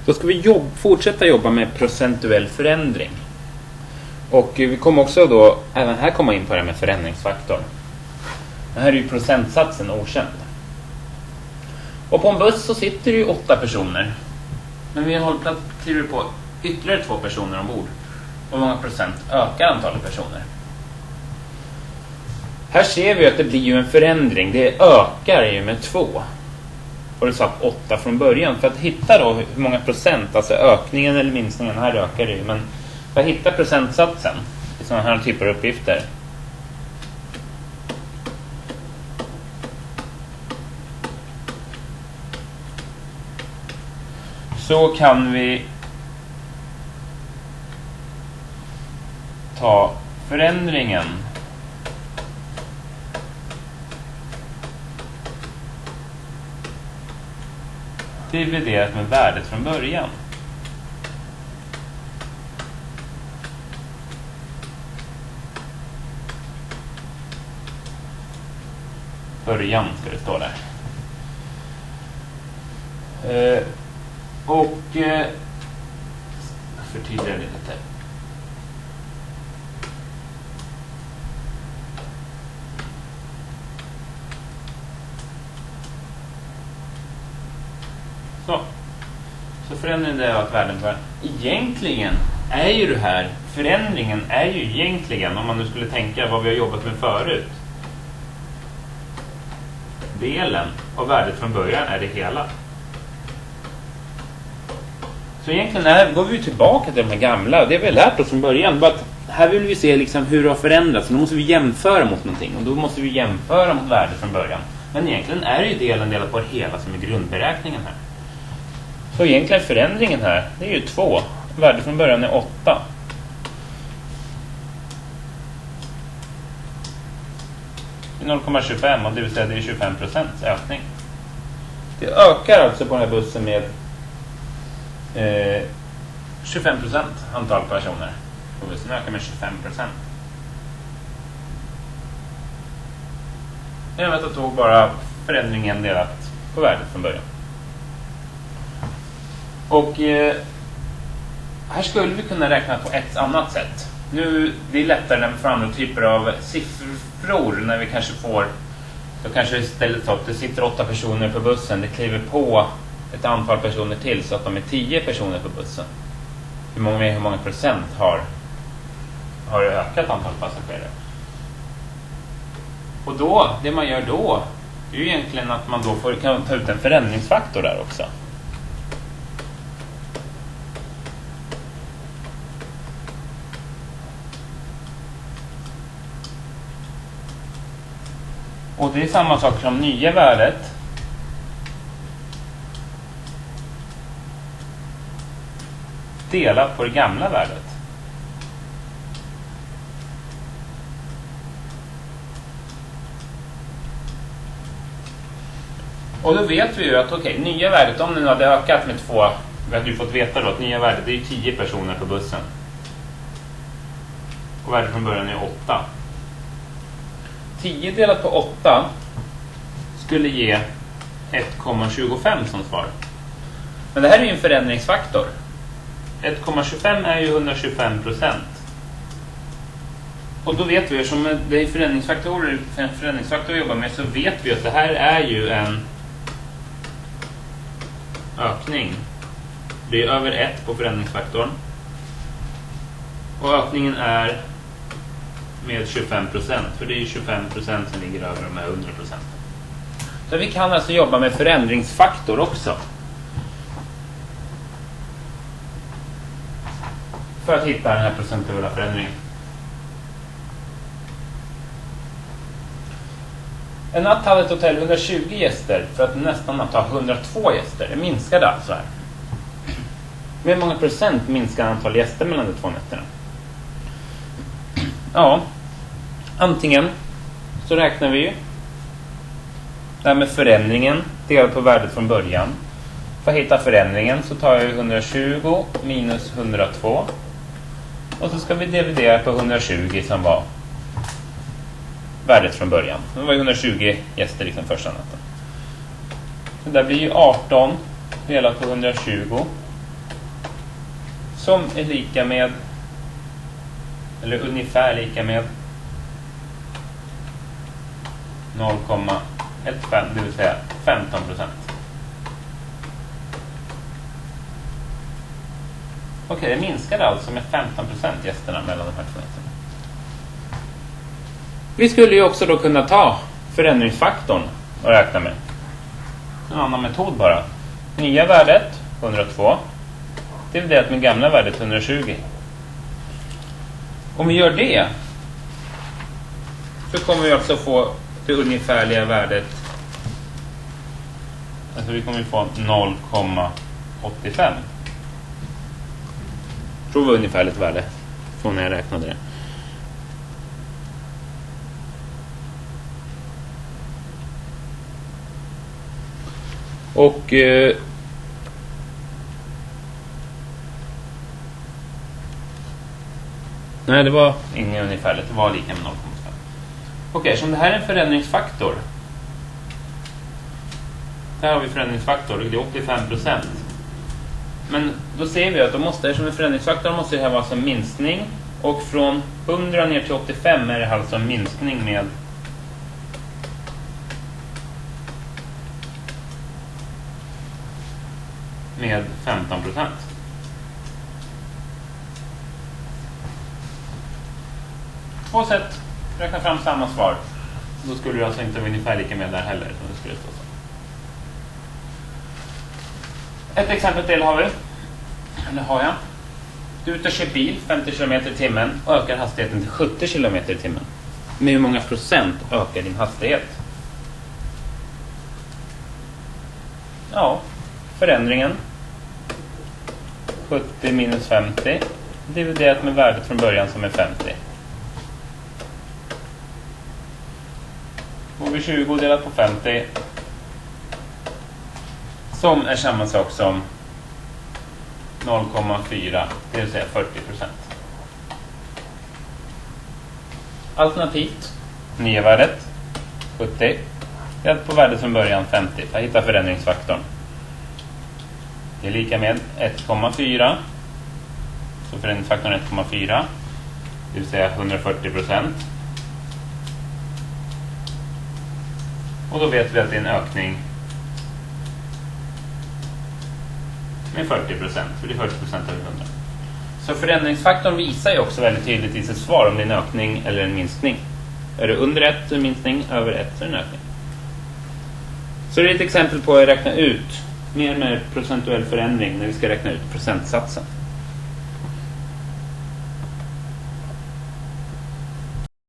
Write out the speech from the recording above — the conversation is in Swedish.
Då ska vi fortsätta jobba med procentuell förändring. Och vi kommer också då även här komma in på det med förändringsfaktor. Det här är ju procentsatsen okänd. Och på en buss så sitter det ju 8 personer. Men vi har kliver på ytterligare 2 personer ombord. Och hur många procent ökar antalet personer? Här ser vi att det blir ju en förändring. Det ökar ju med 2. Och det sagt 8 från början. För att hitta då hur många procent, alltså ökningen eller minskningen, här ökar det ju. Men för att hitta procentsatsen i sådana här typer av uppgifter. Så kan vi ta förändringen dividerat med värdet från början. Början ska det stå där. Förtydliga det lite. Så förändringen är att värden egentligen är ju det här, förändringen är ju egentligen, om man nu skulle tänka vad vi har jobbat med förut, delen av värdet från början är det hela. Så egentligen går vi tillbaka till de här gamla, och det har vi lärt oss från början. Bara att här vill vi se liksom hur det har förändrats, så då måste vi jämföra mot någonting, och då måste vi jämföra mot värdet från början. Men egentligen är det ju delen delat på hela som är grundberäkningen här. Så egentligen förändringen här, det är ju 2. Värdet från början är 8. Det är 0,25, och det vill säga det är 25% ökning. Det ökar alltså på den här bussen med 25% antal personer. Och bussen ökar med 25%. Jag vet att tog bara förändringen delat på värdet från början. Och här skulle vi kunna räkna på ett annat sätt. Nu det är lättare när vi får andra typer av siffror, när vi kanske får, då kanske istället så att det sitter 8 personer på bussen, det kliver på ett antal personer till så att de är 10 personer på bussen. Hur många procent har ökat antal passagerare? Och då, det man gör då är ju egentligen att man då kan ta ut en förändringsfaktor där också. Och det är samma sak som nya värdet delat på det gamla värdet. Och då vet vi ju att nya värdet, om den hade ökat med 2, vi hade ju fått veta då att nya värdet är 10 personer på bussen. Och värdet från början är 8. 10 delat på 8 skulle ge 1,25 som svar. Men det här är ju en förändringsfaktor. 1,25 är ju 125%. Och då vet vi, som det är förändringsfaktor vi jobbar med, så vet vi att det här är ju en ökning. Det är över 1 på förändringsfaktorn. Och ökningen är med 25%, för det är 25% som ligger över de här 100%. Så vi kan alltså jobba med förändringsfaktor också. För att hitta den här procentuella förändringen. En natt hade ett hotell 120 gäster för att nästan natt ha 102 gäster. Det minskade alltså här. Med hur många procent minskar antal gäster mellan de 2 nätterna? Ja, antingen så räknar vi ju det här med förändringen delat på värdet från början. För att hitta förändringen så tar jag 120 minus 102. Och så ska vi dividera på 120 som var värdet från början. Det var ju 120 gäster liksom första natten. Så där blir ju 18 delat på 120 som är lika med, eller ungefär lika med 0,15, det vill säga 15%. Okej, det minskade alltså med 15% gästerna mellan de här två nätterna. Vi skulle ju också då kunna ta förändringsfaktorn och räkna med en annan metod bara. Nya värdet 102 dividerat med gamla värdet 120. Om vi gör det så kommer vi alltså få det ungefärliga värdet. Alltså vi kommer få 0,85. Tror vi ungefärligt värde från när jag räknade det. Och nej, det var ingen ungefärligt, det var lika med 0,5. Okej, som det här är en förändringsfaktor. Här har vi förändringsfaktor, det är 85%. Men då ser vi att då måste, eftersom en förändringsfaktor måste det här vara en minskning. Och från 100 ner till 85 är det alltså en minskning med 15%. Två sätt, räkna fram samma svar. Då skulle det alltså inte vara ungefär lika med där heller. Det skulle stå så. Ett exempel till har vi. Eller har jag. Du är ute och kör bil 50 km i timmen och ökar hastigheten till 70 km i timmen. Med hur många procent ökar din hastighet? Ja, förändringen 70 minus 50 dividerat med värdet från början som är 50. Får vi 20 delat på 50 som är samma sak som 0,4, det vill säga 40%. Alternativt, nya värdet 70 delat på värdet från början 50. Jag hittar förändringsfaktorn. Det är lika med 1,4. Så förändringsfaktorn är 1,4. Det vill säga 140%. Och då vet vi att det är en ökning med 40%. För det är 40% över 100. Så förändringsfaktorn visar ju också väldigt tydligt i sitt svar om det är en ökning eller en minskning. Är det under 1 så är det en minskning, över 1 så är det en ökning. Så det är ett exempel på att räkna ut mer med procentuell förändring när vi ska räkna ut procentsatsen.